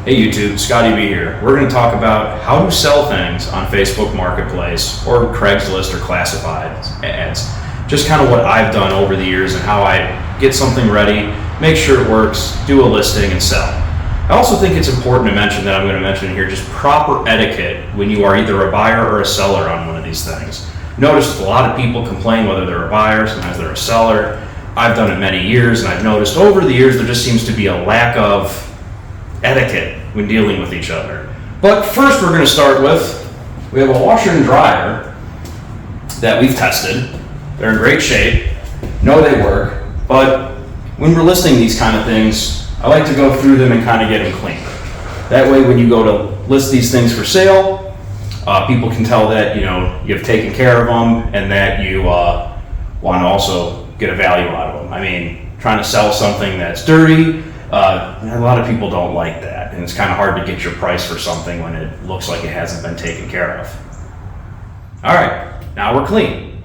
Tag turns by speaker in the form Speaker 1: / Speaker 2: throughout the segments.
Speaker 1: Hey YouTube, Scotty B here. We're going to talk about how to sell things on Facebook Marketplace or Craigslist or classified ads. Just kind of what I've done over the years and how I get something ready, make sure it works, do a listing and sell. I also think it's important to mention that I'm going to mention here just proper etiquette when you are either a buyer or a seller on one of these things. Notice a lot of people complain whether they're a buyer, sometimes they're a seller. I've done it many years and I've noticed over the years there just seems to be a lack of etiquette when dealing with each other. But first we're going to start with, we have a washer and dryer that we've tested. They're in great shape, know they work, but when we're listing these kind of things, I like to go through them and kind of get them clean. That way when you go to list these things for sale, people can tell that you've taken care of them and that you want to also get a value out of them. I mean, trying to sell something that's dirty, a lot of people don't like that, and it's kind of hard to get your price for something when it looks like it hasn't been taken care of. All right, now we're clean.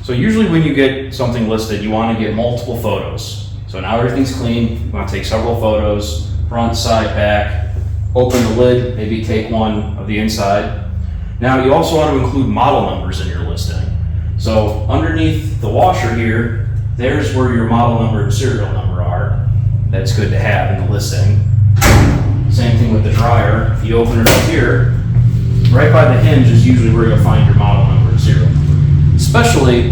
Speaker 1: So usually when you get something listed, you want to get multiple photos. So now everything's clean, you want to take several photos, front, side, back, open the lid, maybe take one of the inside. Now you also want to include model numbers in your listing. So underneath the washer here, there's where your model number and serial number are. That's good to have in the listing. Same thing with the dryer. If you open it up here, right by the hinge is usually where you'll find your model number and serial number. Especially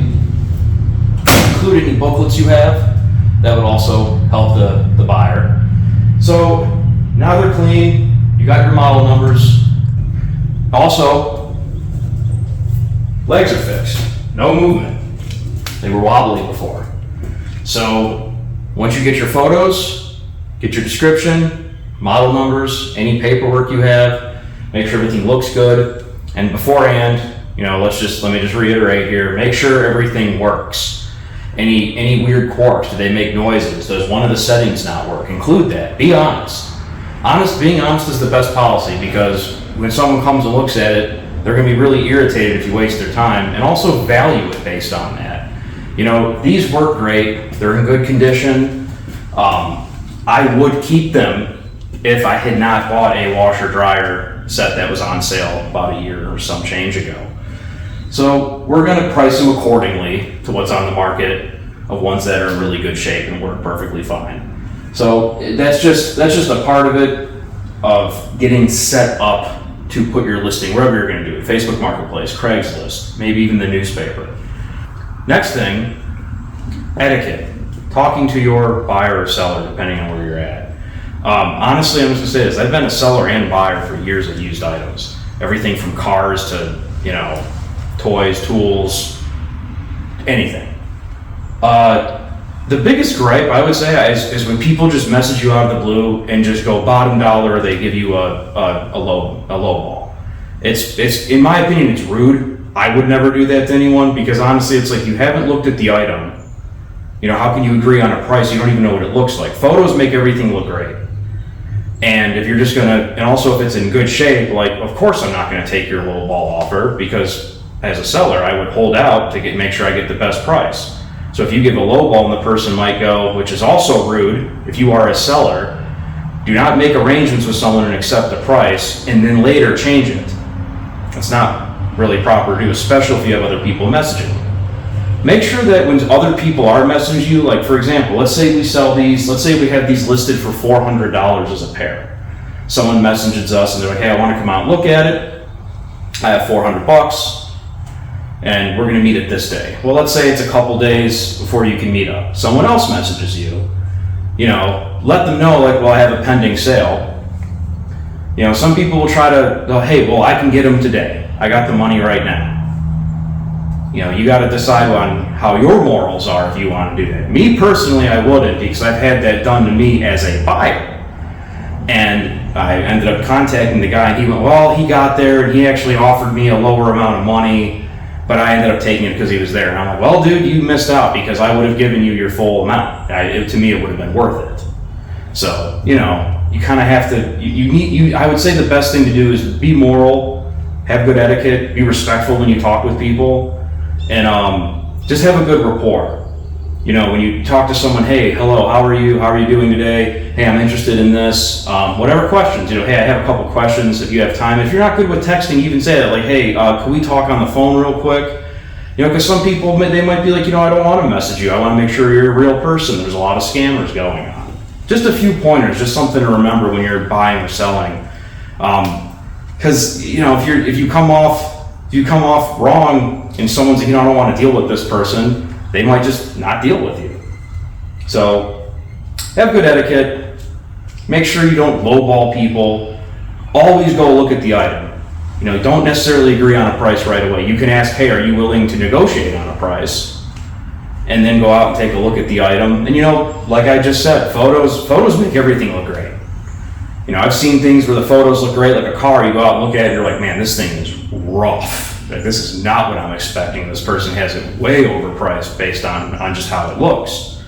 Speaker 1: include any booklets you have. That would also help the buyer. So now they're clean. You got your model numbers. Also, legs are fixed. No movement. They were wobbly before. So once you get your photos, get your description, model numbers, any paperwork you have, make sure everything looks good. And beforehand, let me just reiterate here, make sure everything works. Any weird quirks, do they make noises? Does one of the settings not work? Include that. Be honest. Being honest is the best policy, because when someone comes and looks at it, they're going to be really irritated if you waste their time, and also value it based on that. These work great. They're in good condition. I would keep them if I had not bought a washer dryer set that was on sale about a year or some change ago. So we're going to price them accordingly to what's on the market of ones that are in really good shape and work perfectly fine. So that's just a part of it, of getting set up to put your listing wherever you're going to do it. Facebook Marketplace, Craigslist, maybe even the newspaper. Next thing, etiquette. Talking to your buyer or seller, depending on where you're at. Honestly, I'm just going to say this. I've been a seller and buyer for years of used items. Everything from cars to, toys, tools, anything. The biggest gripe, I would say, is when people just message you out of the blue and just go bottom dollar, they give you a low ball. It's in my opinion, it's rude. I would never do that to anyone, because honestly, it's like you haven't looked at the item. How can you agree on a price? You don't even know what it looks like. Photos make everything look great. And if you're just and also if it's in good shape, like, of course I'm not gonna take your low ball offer, because as a seller, I would hold out to make sure I get the best price. So if you give a low ball and the person might go, which is also rude, if you are a seller, do not make arrangements with someone and accept the price and then later change it. That's not really proper to do, especially if you have other people messaging. Make sure that when other people are messaging you, like for example, let's say we sell these, let's say we have these listed for $400 as a pair. Someone messages us and they're like, hey, I want to come out and look at it. I have $400 and we're going to meet it this day. Well, let's say it's a couple days before you can meet up. Someone else messages you, let them know, like, well, I have a pending sale. Some people will try to, hey, well, I can get them today. I got the money right now. You got to decide on how your morals are if you want to do that. Me personally, I wouldn't, because I've had that done to me as a buyer. And I ended up contacting the guy, and he went, well, he got there and he actually offered me a lower amount of money, but I ended up taking it because he was there. And I'm like, well, dude, you missed out, because I would have given you your full amount. To me, it would have been worth it. So, you kind of have to, I would say the best thing to do is be moral, have good etiquette, be respectful when you talk with people, and just have a good rapport. When you talk to someone, hey, hello, how are you doing today? hey, I'm interested in this, whatever questions, hey, I have a couple questions if you have time. If you're not good with texting, even say that, like, hey, can we talk on the phone real quick? Because some people, they might be like, I don't want to message you. I want to make sure you're a real person. There's a lot of scammers going on. Just a few pointers, just something to remember when you're buying or selling. Because, if you come off wrong and someone's like, I don't want to deal with this person, they might just not deal with you. So have good etiquette. Make sure you don't lowball people. Always go look at the item. Don't necessarily agree on a price right away. You can ask, hey, are you willing to negotiate on a price? And then go out and take a look at the item. And like I just said, photos make everything look great. I've seen things where the photos look great, like a car, you go out and look at it, and you're like, man, this thing is rough. Like, this is not what I'm expecting. This person has it way overpriced based on just how it looks.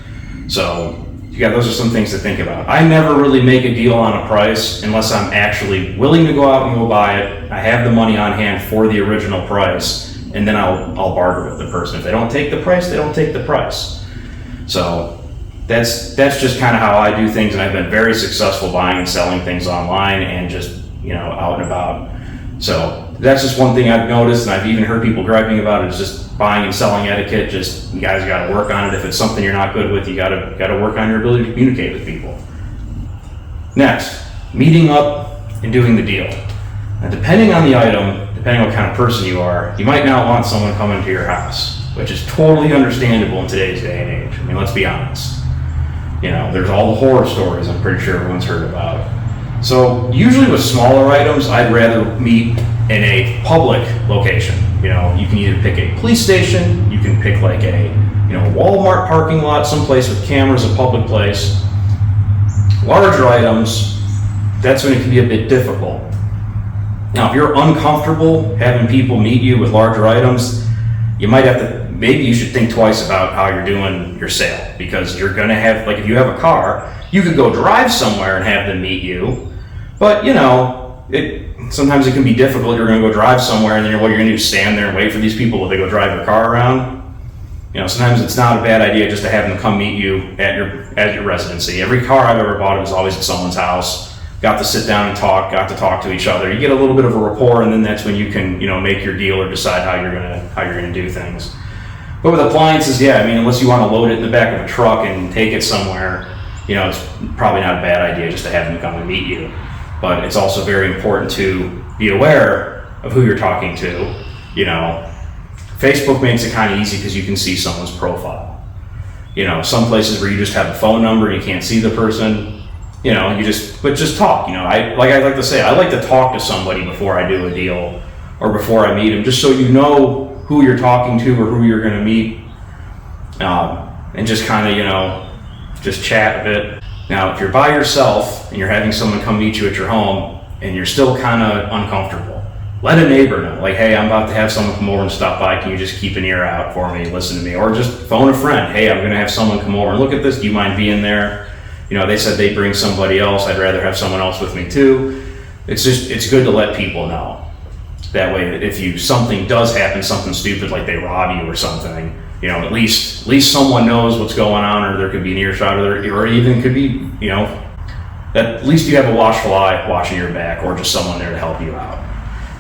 Speaker 1: So, those are some things to think about. I never really make a deal on a price unless I'm actually willing to go out and go buy it. I have the money on hand for the original price, and then I'll barter with the person. If they don't take the price, they don't take the price. So that's just kind of how I do things, and I've been very successful buying and selling things online and just out and about. So that's just one thing I've noticed, and I've even heard people griping about it, is just buying and selling etiquette. Just, you guys got to work on it. If it's something you're not good with, you got to work on your ability to communicate with people. Next, meeting up and doing the deal. Now, depending on the item, depending on what kind of person you are, you might not want someone coming to your house, which is totally understandable in today's day and age. I mean, let's be honest. There's all the horror stories I'm pretty sure everyone's heard about. So usually with smaller items, I'd rather meet in a public location. You can either pick a police station, you can pick like a Walmart parking lot, someplace with cameras, a public place. Larger items, that's when it can be a bit difficult. Now, if you're uncomfortable having people meet you with larger items, maybe you should think twice about how you're doing your sale, because you're going to have, like, if you have a car, you could go drive somewhere and have them meet you, but sometimes it can be difficult. You're going to go drive somewhere, and then what you're going to do is stand there and wait for these people while they go drive your car around. Sometimes it's not a bad idea just to have them come meet you at your residency. Every car I've ever bought was always at someone's house. Got to sit down and got to talk to each other. You get a little bit of a rapport, and then that's when you can make your deal or decide how you're gonna do things. But with appliances, unless you want to load it in the back of a truck and take it somewhere, it's probably not a bad idea just to have them come and meet you. But it's also very important to be aware of who you're talking to. Facebook makes it kind of easy because you can see someone's profile. Some places where you just have a phone number and you can't see the person, just talk. I like to say, I like to talk to somebody before I do a deal or before I meet them, just so you know who you're talking to or who you're going to meet, and just kind of, just chat a bit. Now, if you're by yourself and you're having someone come meet you at your home and you're still kind of uncomfortable, let a neighbor know, like, hey, I'm about to have someone come over and stop by. Can you just keep an ear out for me, listen to me? Or just phone a friend. Hey, I'm going to have someone come over and look at this. Do you mind being there? They said they'd bring somebody else. I'd rather have someone else with me too. It's good to let people know. That way, if something does happen, something stupid like they rob you or something, at least someone knows what's going on, or there could be an earshot, or even could be, at least you have a watchful eye watching your back, or just someone there to help you out.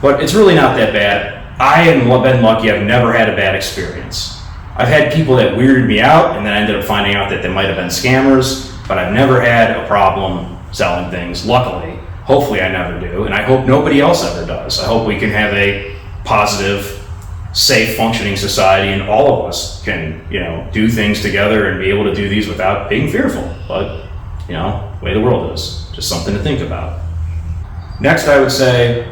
Speaker 1: But it's really not that bad. I have been lucky. I've never had a bad experience. I've had people that weirded me out, and then I ended up finding out that they might have been scammers, but I've never had a problem selling things, luckily. Hopefully I never do, and I hope nobody else ever does. I hope we can have a positive, safe, functioning society, and all of us can, do things together and be able to do these without being fearful. But, the way the world is, just something to think about. Next, I would say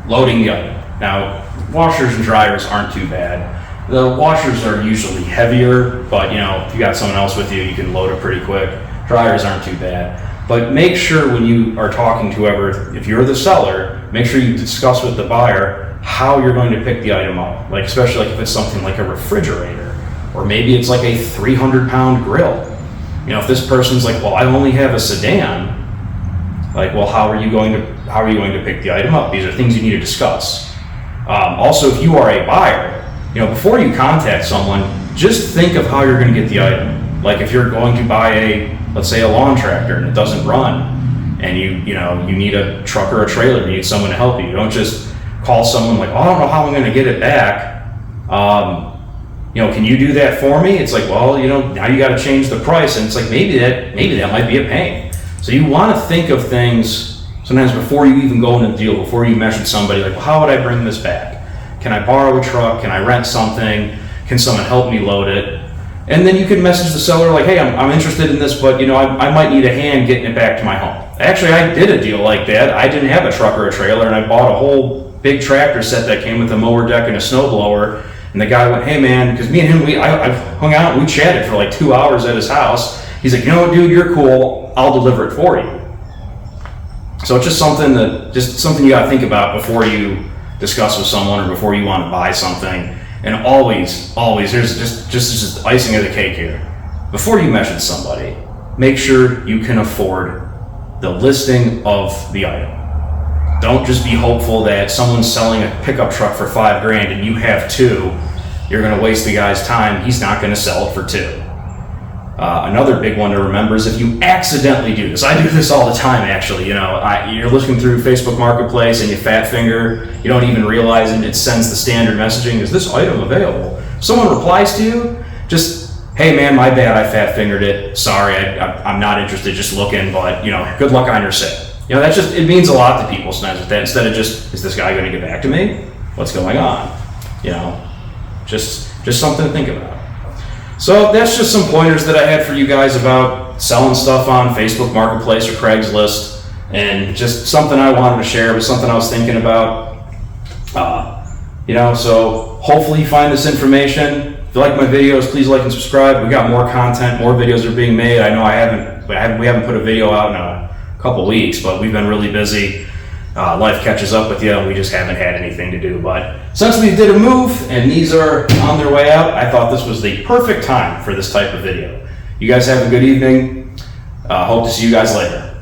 Speaker 1: loading the item. Now, washers and dryers aren't too bad. The washers are usually heavier, but if you got someone else with you, you can load it pretty quick. Dryers aren't too bad. But make sure when you are talking to whoever, if you're the seller, make sure you discuss with the buyer how you're going to pick the item up. Like, especially if it's something like a refrigerator, or maybe it's like a 300-pound grill. If this person's like, well, I only have a sedan, like, well, how are you going to pick the item up? These are things you need to discuss. Also, if you are a buyer, before you contact someone, just think of how you're going to get the item. Like, if you're going to buy a let's say a lawn tractor and it doesn't run, and you need a truck or a trailer, you need someone to help you. You don't just call someone like, oh, I don't know how I'm going to get it back. Can you do that for me? It's like, well, now you got to change the price, and it's like maybe that might be a pain. So you want to think of things sometimes before you even go into the deal, before you message somebody like, well, how would I bring this back? Can I borrow a truck? Can I rent something? Can someone help me load it? And then you can message the seller like, hey, I'm interested in this, but I might need a hand getting it back to my home. Actually, I did a deal like that. I didn't have a truck or a trailer, and I bought a whole big tractor set that came with a mower deck and a snow blower. And the guy went, hey man, because me and him, I hung out and we chatted for like 2 hours at his house. He's like, you know what, dude, you're cool. I'll deliver it for you. So it's just something you got to think about before you discuss with someone or before you want to buy something. And always, there's just icing of the cake here. Before you message somebody, make sure you can afford the listing of the item. Don't just be hopeful that someone's selling a pickup truck for $5,000 and you have two. You're going to waste the guy's time. He's not going to sell it for $2,000. Another big one to remember is if you accidentally do this. I do this all the time, actually. You're looking through Facebook Marketplace and you fat finger. You don't even realize it. It sends the standard messaging: is this item available? Someone replies to you, just, hey man, my bad, I fat fingered it. Sorry, I'm not interested. Just looking, but good luck on your sale. It means a lot to people sometimes with that. Instead of just, is this guy going to get back to me? What's going on? Just something to think about. So that's just some pointers that I had for you guys about selling stuff on Facebook Marketplace or Craigslist, and just something I wanted to share, was something I was thinking about. So hopefully you find this information. If you like my videos, please like and subscribe. We got more content, more videos are being made. I know we haven't put a video out in a couple weeks, but we've been really busy. Life catches up with you, and we just haven't had anything to do. But since we did a move and these are on their way out, I thought this was the perfect time for this type of video. You guys have a good evening. Hope to see you guys later.